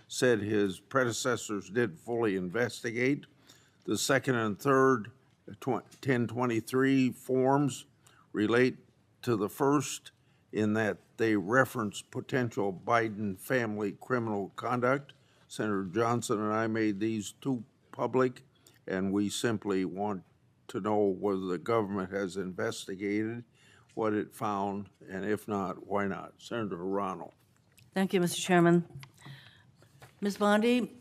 said his predecessors did fully investigate. The second and third 1023 forms relate to the first in that they reference potential Biden family criminal conduct. Senator Johnson and I made these two public, and we simply want to know whether the government has investigated what it found, and if not, why not? Senator Hirono. Thank you, Mr. Chairman. Ms. Bondi,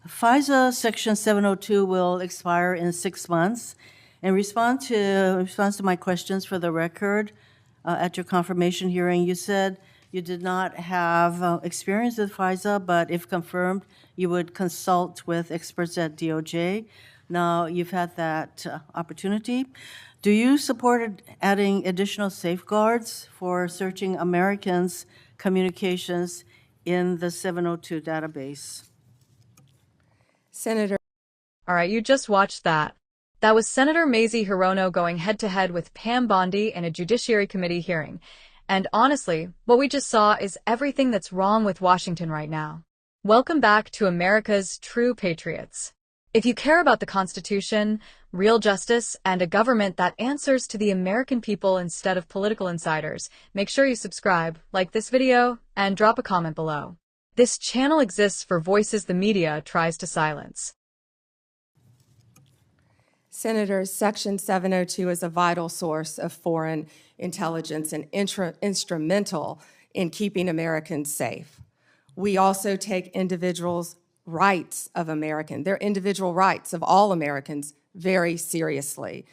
FISA Section 702 will expire in 6 months. In response to my questions for the record, at your confirmation hearing, you said you did not have experience with FISA, but if confirmed, you would consult with experts at DOJ. Now, you've had that opportunity. Do you support adding additional safeguards for searching Americans' communications in the 702 database? Senator. All right, you just watched that. That was Senator Mazie Hirono going head-to-head with Pam Bondi in a Judiciary Committee hearing. And honestly, what we just saw is everything that's wrong with Washington right now. Welcome back to America's true patriots. If you care about the Constitution, real justice, and a government that answers to the American people instead of political insiders, make sure you subscribe, like this video, and drop a comment below. This channel exists for voices the media tries to silence. Senator, Section 702 is a vital source of foreign intelligence and instrumental in keeping Americans safe. We also take individuals' rights of their individual rights of all Americans very seriously.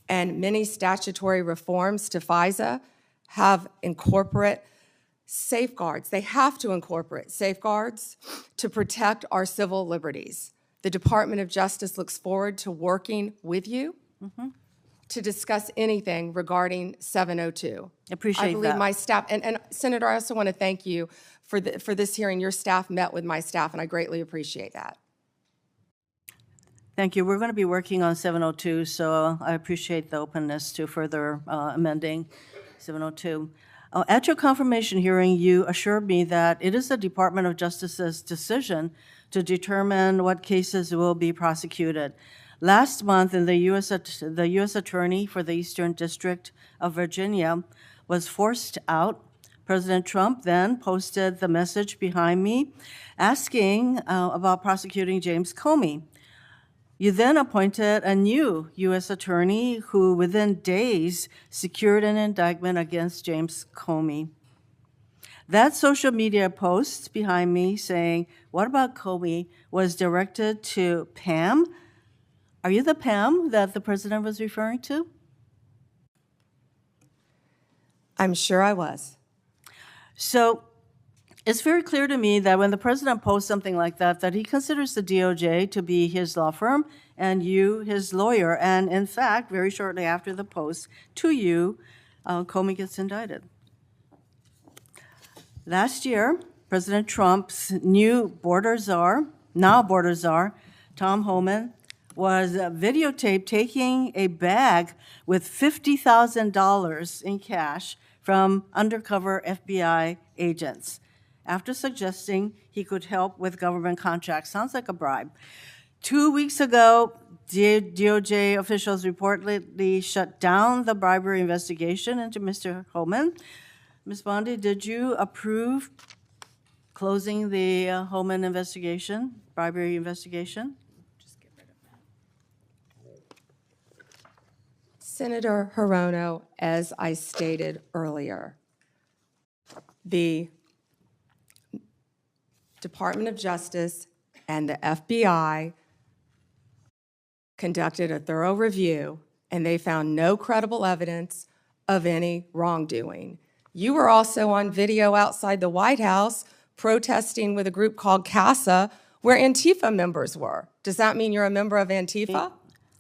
And many statutory reforms to FISA have incorporate safeguards. They have to incorporate safeguards to protect our civil liberties. The Department of Justice looks forward to working with you to discuss anything regarding 702. Appreciate that. I believe my staff, and Senator, I also want to thank you for this hearing. Your staff met with my staff, and I greatly appreciate that. Thank you. We're going to be working on 702, so I appreciate the openness to further amending 702. At your confirmation hearing, you assured me that it is the Department of Justice's decision to determine what cases will be prosecuted. Last month, the U.S. Attorney for the Eastern District of Virginia was forced out. President Trump then posted the message behind me asking about prosecuting James Comey. You then appointed a new U.S. attorney who within days secured an indictment against James Comey. That social media post behind me saying, "What about Comey?" was directed to Pam. Are you the Pam that the president was referring to? I'm sure I was. So it's very clear to me that when the president posts something like that, that he considers the DOJ to be his law firm and you his lawyer. And in fact, very shortly after the post to you, Comey gets indicted. Last year, President Trump's new border czar, Tom Homan, was videotaped taking a bag with $50,000 in cash from undercover FBI agents after suggesting he could help with government contracts. Sounds like a bribe. 2 weeks ago, DOJ officials reportedly shut down the bribery investigation into Mr. Homan. Ms. Bondi, did you approve closing the Homan investigation, bribery investigation? Just get rid of that. Senator Hirono, as I stated earlier, the Department of Justice and the FBI conducted a thorough review, and they found no credible evidence of any wrongdoing. You were also on video outside the White House protesting with a group called CASA, where Antifa members were. Does that mean you're a member of Antifa?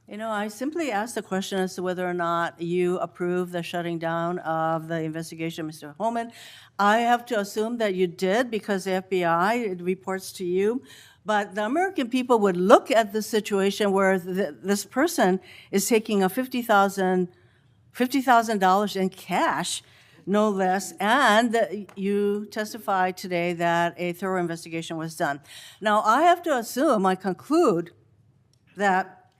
You know, I simply asked the question as to whether or not you approve the shutting down of the investigation, Mr. Homan. I have to assume that you did because the FBI it reports to you. But the American people would look at the situation where this person is taking a $50,000 in cash no less, and you testified today that a thorough investigation was done. Now, I have to assume, I conclude, that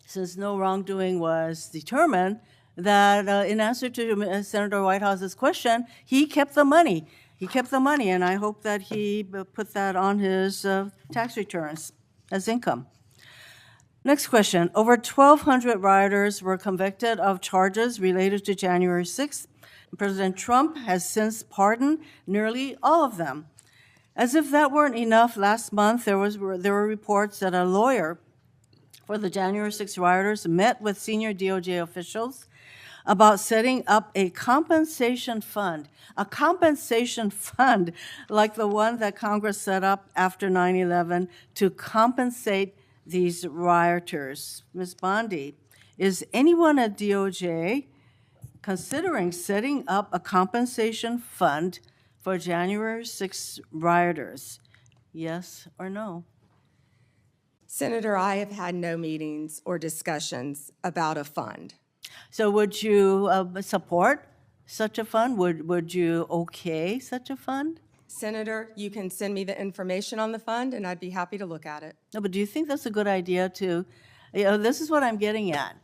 since no wrongdoing was determined, that in answer to Senator Whitehouse's question, he kept the money. He kept the money, and I hope that he put that on his tax returns as income. Next question. Over 1,200 rioters were convicted of charges related to January 6th. President Trump has since pardoned nearly all of them. As if that weren't enough, last month there were reports that a lawyer for the January 6th rioters met with senior DOJ officials about setting up a compensation fund like the one that Congress set up after 9/11 to compensate these rioters. Ms. Bondi, is anyone at DOJ considering setting up a compensation fund for January 6th rioters? Yes or no? Senator, I have had no meetings or discussions about a fund. So would you support such a fund? Would you okay such a fund? Senator, you can send me the information on the fund, and I'd be happy to look at it. No, but do you think that's a good idea to, this is what I'm getting at.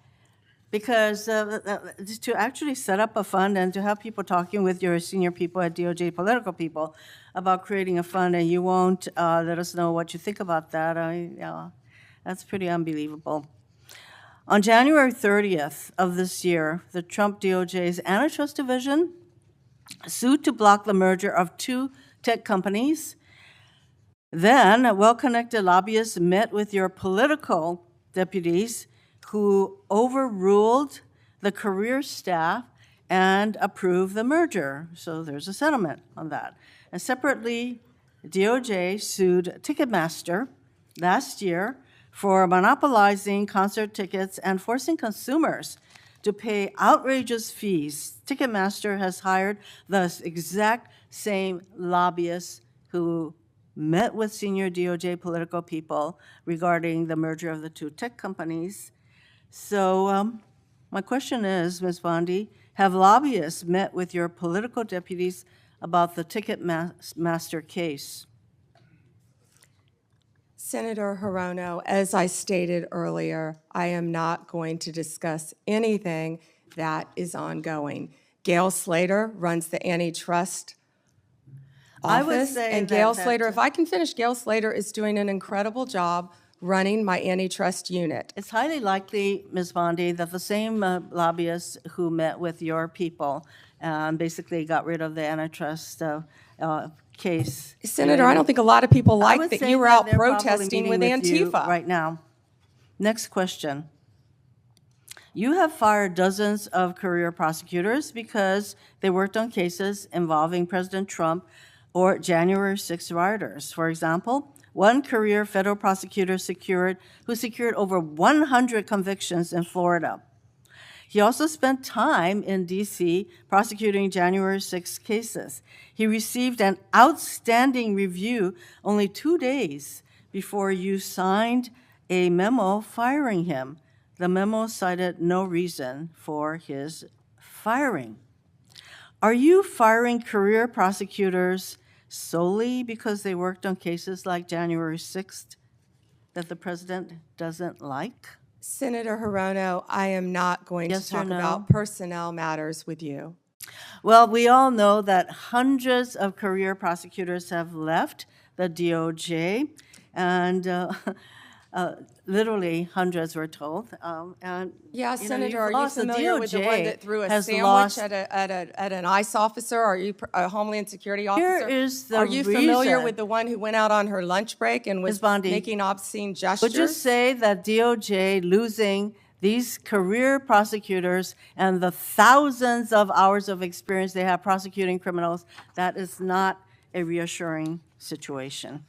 Because to actually set up a fund and to have people talking with your senior people at DOJ, political people, about creating a fund, and you won't let us know what you think about that, that's pretty unbelievable. On January 30th of this year, the Trump DOJ's Antitrust Division sued to block the merger of two tech companies. Then, well-connected lobbyists met with your political deputies who overruled the career staff and approved the merger. So there's a settlement on that. And separately, DOJ sued Ticketmaster last year for monopolizing concert tickets and forcing consumers to pay outrageous fees. Ticketmaster has hired the exact same lobbyists who met with senior DOJ political people regarding the merger of the two tech companies. So my question is, Ms. Bondi, have lobbyists met with your political deputies about the Ticketmaster case? Senator Hirono, as I stated earlier, I am not going to discuss anything that is ongoing. Gail Slater runs the antitrust I would office, say and that Gail Slater, if I can finish, Gail Slater is doing an incredible job running my antitrust unit. It's highly likely, Ms. Bondi, that the same lobbyists who met with your people basically got rid of the antitrust case. Senator, I don't think a lot of people I like would that say you were that out they're probably protesting with meeting you Antifa. right now. Next question. You have fired dozens of career prosecutors because they worked on cases involving President Trump or January 6th rioters. For example, one career federal prosecutor who secured over 100 convictions in Florida. He also spent time in D.C. prosecuting January 6 cases. He received an outstanding review only 2 days before you signed a memo firing him. The memo cited no reason for his firing. Are you firing career prosecutors solely because they worked on cases like January 6th that the president doesn't like? Senator Hirono, I am not going Yes to or talk no? about personnel matters with you. Well, we all know that hundreds of career prosecutors have left the DOJ, and literally hundreds, we're told. And Yeah, you know, Senator, you've are you lost. The familiar with the one DOJ that threw a has sandwich lost- at an ICE officer? Are you a Homeland Security officer? is the Are you familiar reason- with the one who went out on her lunch break and was Ms. Bondi, making obscene gestures? Would you say that DOJ losing these career prosecutors and the thousands of hours of experience they have prosecuting criminals, that is not a reassuring situation?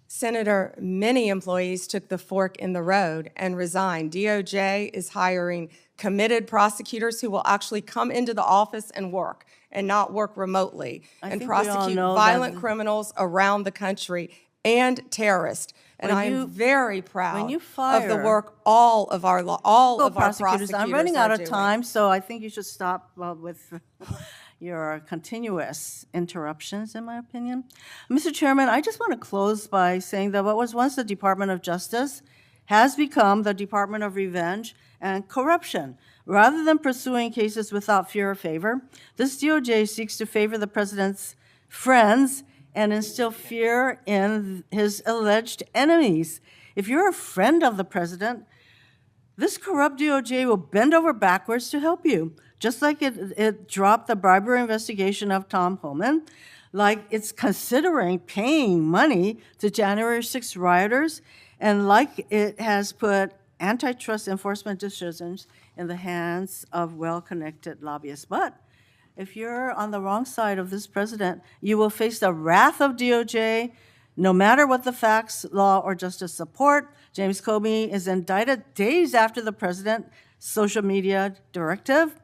Senator, many employees took the fork in the road and resigned. DOJ is hiring committed prosecutors who will actually come into the office and work and not work remotely and think we all prosecute know violent that- criminals around the country and terrorists. And When I you- am very proud when you of the fire- work all of our prosecutors I'm running out are of doing. time, so I think you should stop with, your continuous interruptions, in my opinion. Mr. Chairman, I just want to close by saying that what was once the Department of Justice has become the Department of Revenge and Corruption. Rather than pursuing cases without fear or favor, this DOJ seeks to favor the president's friends and instill fear in his alleged enemies. If you're a friend of the president, this corrupt DOJ will bend over backwards to help you, just like it dropped the bribery investigation of Tom Homan, like it's considering paying money to January 6th rioters, and like it has put antitrust enforcement decisions in the hands of well-connected lobbyists. But if you're on the wrong side of this president, you will face the wrath of DOJ, no matter what the facts, law, or justice support. James Comey is indicted days after the president's social media directive.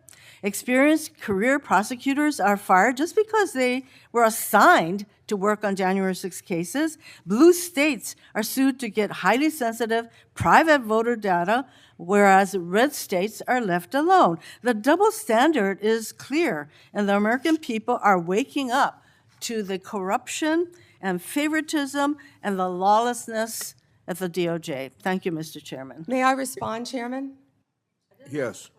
Experienced career prosecutors are fired just because they were assigned to work on January 6 cases. Blue states are sued to get highly sensitive private voter data, whereas red states are left alone. The double standard is clear, and the American people are waking up to the corruption and favoritism and the lawlessness at the DOJ. Thank you, Mr. Chairman. May I respond, Chairman? Yes.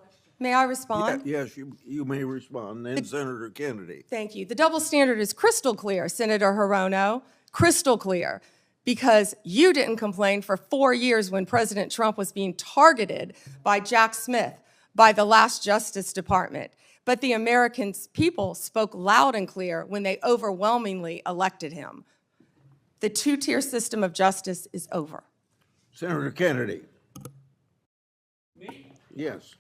May I respond? Yes, you may respond. Then Senator Kennedy. Thank you. The double standard is crystal clear, Senator Hirono, crystal clear, because you didn't complain for 4 years when President Trump was being targeted by Jack Smith, by the last Justice Department. But the American people spoke loud and clear when they overwhelmingly elected him. The two-tier system of justice is over. Senator Kennedy. Me? Yes.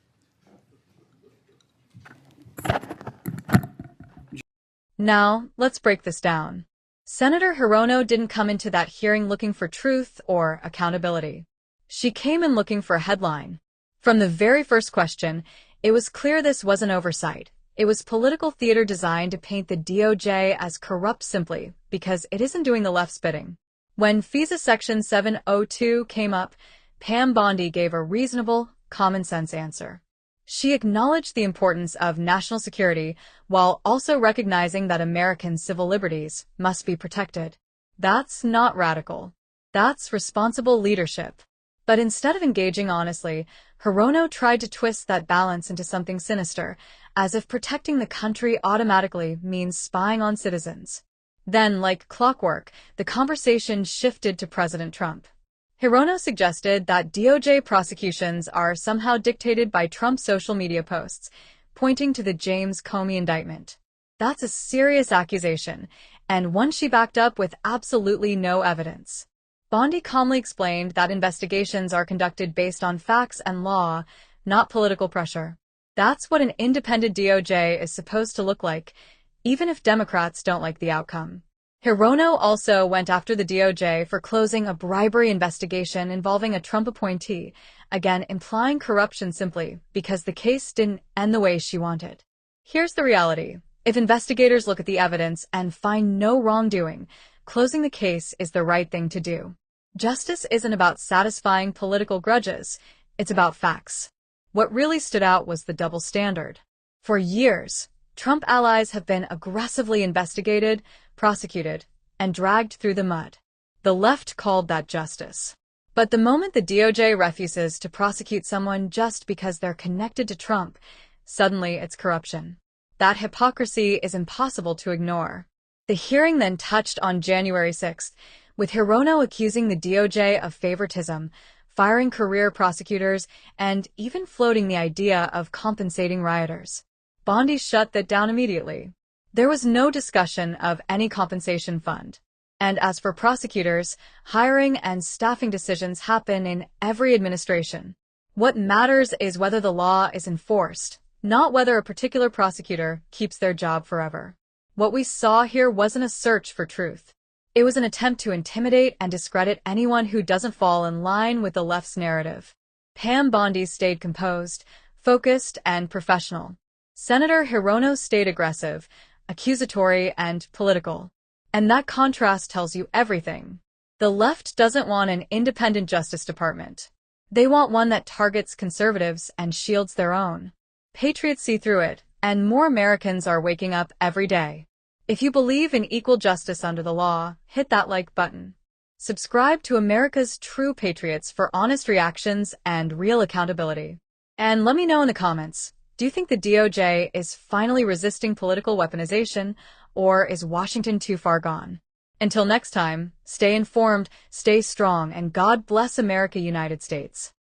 Now, let's break this down. Senator Hirono didn't come into that hearing looking for truth or accountability. She came in looking for a headline. From the very first question, it was clear this wasn't oversight. It was political theater designed to paint the DOJ as corrupt simply because it isn't doing the left's bidding. When FISA Section 702 came up, Pam Bondi gave a reasonable, common-sense answer. She acknowledged the importance of national security while also recognizing that American civil liberties must be protected. That's not radical. That's responsible leadership. But instead of engaging honestly, Hirono tried to twist that balance into something sinister, as if protecting the country automatically means spying on citizens. Then, like clockwork, the conversation shifted to President Trump. Hirono suggested that DOJ prosecutions are somehow dictated by Trump's social media posts, pointing to the James Comey indictment. That's a serious accusation, and one she backed up with absolutely no evidence. Bondi calmly explained that investigations are conducted based on facts and law, not political pressure. That's what an independent DOJ is supposed to look like, even if Democrats don't like the outcome. Hirono also went after the DOJ for closing a bribery investigation involving a Trump appointee, again implying corruption simply because the case didn't end the way she wanted. Here's the reality. If investigators look at the evidence and find no wrongdoing, closing the case is the right thing to do. Justice isn't about satisfying political grudges, it's about facts. What really stood out was the double standard. For years, Trump allies have been aggressively investigated, prosecuted, and dragged through the mud. The left called that justice. But the moment the DOJ refuses to prosecute someone just because they're connected to Trump, suddenly it's corruption. That hypocrisy is impossible to ignore. The hearing then touched on January 6th, with Hirono accusing the DOJ of favoritism, firing career prosecutors, and even floating the idea of compensating rioters. Bondi shut that down immediately. There was no discussion of any compensation fund. And as for prosecutors, hiring and staffing decisions happen in every administration. What matters is whether the law is enforced, not whether a particular prosecutor keeps their job forever. What we saw here wasn't a search for truth. It was an attempt to intimidate and discredit anyone who doesn't fall in line with the left's narrative. Pam Bondi stayed composed, focused, and professional. Senator Hirono stayed aggressive, accusatory, and political. And that contrast tells you everything. The left doesn't want an independent Justice Department. They want one that targets conservatives and shields their own. Patriots see through it, and more Americans are waking up every day. If you believe in equal justice under the law, hit that like button. Subscribe to America's True Patriots for honest reactions and real accountability. And let me know in the comments, do you think the DOJ is finally resisting political weaponization, or is Washington too far gone? Until next time, stay informed, stay strong, and God bless America, United States.